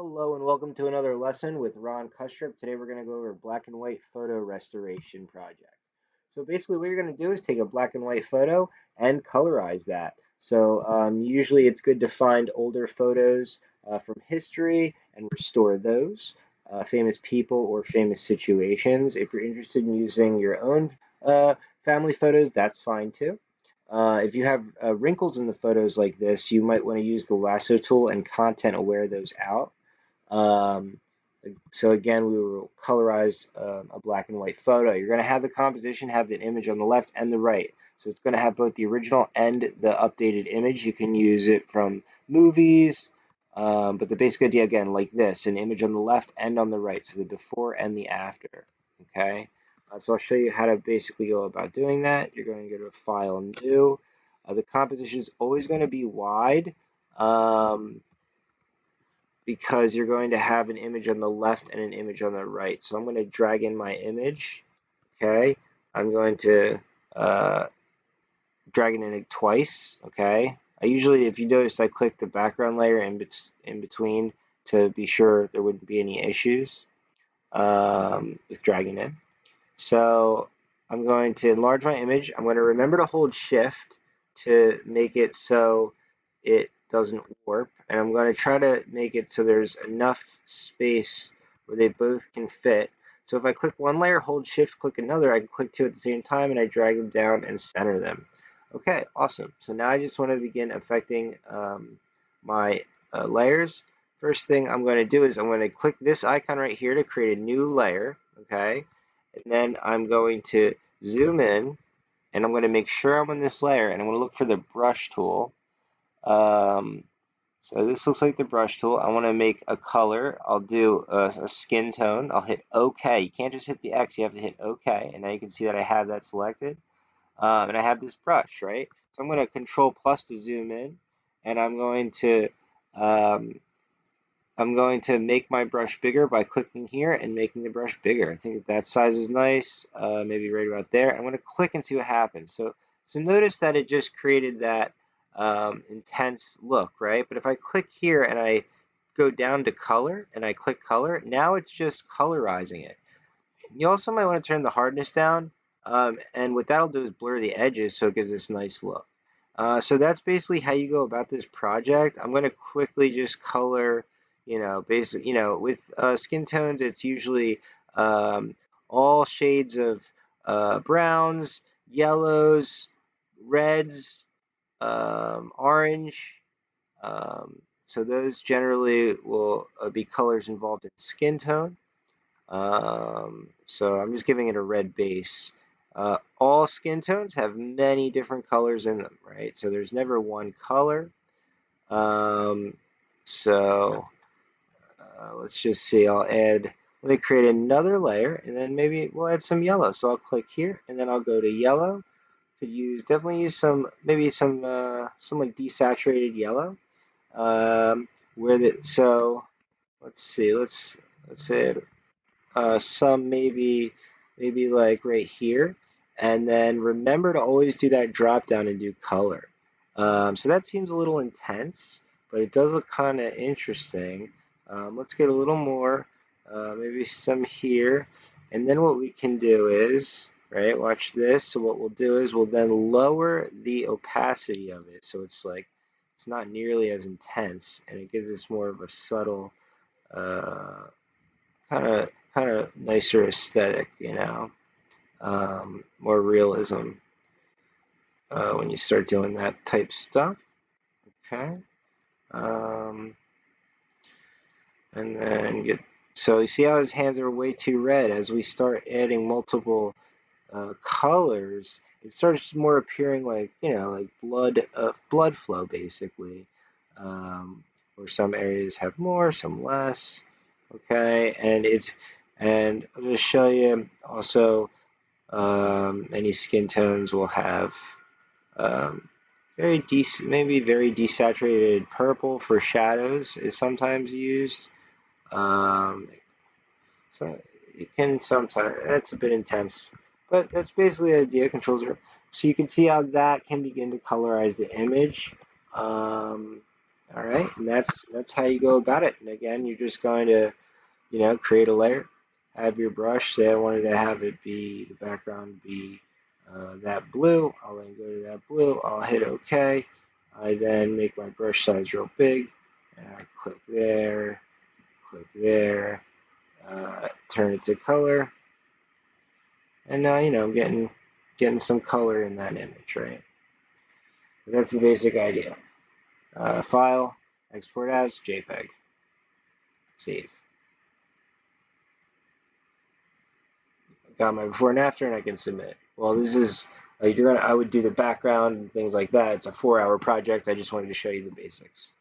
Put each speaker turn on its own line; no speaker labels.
Hello and welcome to another lesson with Ron Kustrup. Today we're going to go over black and white photo restoration project. So basically what you're going to do is take a black and white photo and colorize that. So usually it's good to find older photos from history and restore those, famous people or famous situations. If you're interested in using your own family photos, that's fine too. If you have wrinkles in the photos like this, you might want to use the lasso tool and content aware those out. Um, so again, we will colorize a black and white photo. You're going to have the composition have an image on the left and the right. So it's going to have both the original and the updated image. You can use it from movies, but the basic idea, again, like this, an image on the left and on the right, so the before and the after, okay? So I'll show you how to basically go about doing that. You're going to go to File, New. The composition is always going to be wide. Because you're going to have an image on the left and an image on the right. So I'm going to drag in my image, okay? I'm going to uh, drag it in twice, okay? I usually, if you notice, I click the background layer in between to be sure there wouldn't be any issues with dragging in. So I'm going to enlarge my image. I'm going to remember to hold shift to make it so it doesn't warp. And I'm going to try to make it so there's enough space where they both can fit. So if I click one layer, hold shift, click another, I can click two at the same time and I drag them down and center them. Okay, awesome. So now I just want to begin affecting my layers. First thing I'm going to do is I'm going to click this icon right here to create a new layer, okay? And then I'm going to zoom in and I'm going to make sure I'm on this layer and I'm going to look for the brush tool. Um, so this looks like the brush tool. I want to make a color. I'll do a skin tone. I'll hit OK. You can't just hit the X. You have to hit OK. And now you can see that I have that selected. And I have this brush, right? So I'm going to Control plus to zoom in. And I'm going to make my brush bigger by clicking here and making the brush bigger. I think that size is nice, maybe right about there. I'm going to click and see what happens. So notice that it just created that intense look, right? But if I click here and I go down to color and I click color, now it's just colorizing it. You also might want to turn the hardness down, and what that'll do is blur the edges so it gives this nice look. So that's basically how you go about this project. I'm going to quickly just color, with skin tones, it's usually um, all shades of browns, yellows, reds, orange. So those generally will be colors involved in skin tone. So I'm just giving it a red base. All skin tones have many different colors in them, right? So there's never one color. Um, so let's just see, let me create another layer and then maybe we'll add some yellow. So I'll click here and then I'll go to yellow. Definitely use maybe some like desaturated yellow. So let's see, let's add some maybe like right here, and then remember to always do that drop down and do color. So that seems a little intense, but it does look kind of interesting. Let's get a little more, maybe some here, and then what we can do is, right, watch this. So what we'll do is we'll then lower the opacity of it, so it's not nearly as intense, and it gives us more of a subtle uh, kind of nicer aesthetic, more realism when you start doing that type stuff. Okay, um, and then so you see how his hands are way too red. As we start adding multiple colors, it starts more appearing like like blood flow basically. Where some areas have more, some less. Okay, and I'll just show you also. Many skin tones will have um, maybe very desaturated purple for shadows is sometimes used. Um, so it can sometimes, that's a bit intense, but that's basically the idea. Control 0. So you can see how that can begin to colorize the image. Um, All right, and that's how you go about it. And again, you're just going to, create a layer, have your brush. Say I wanted to have it be the background be that blue. I'll then go to that blue. I'll hit OK. I then make my brush size real big, and I click there, turn it to color, and now I'm getting some color in that image, right? But that's the basic idea. File, export as JPEG, save. Got my before and after, and I can submit. Well, this is I would do the background and things like that. It's a 4-hour project. I just wanted to show you the basics.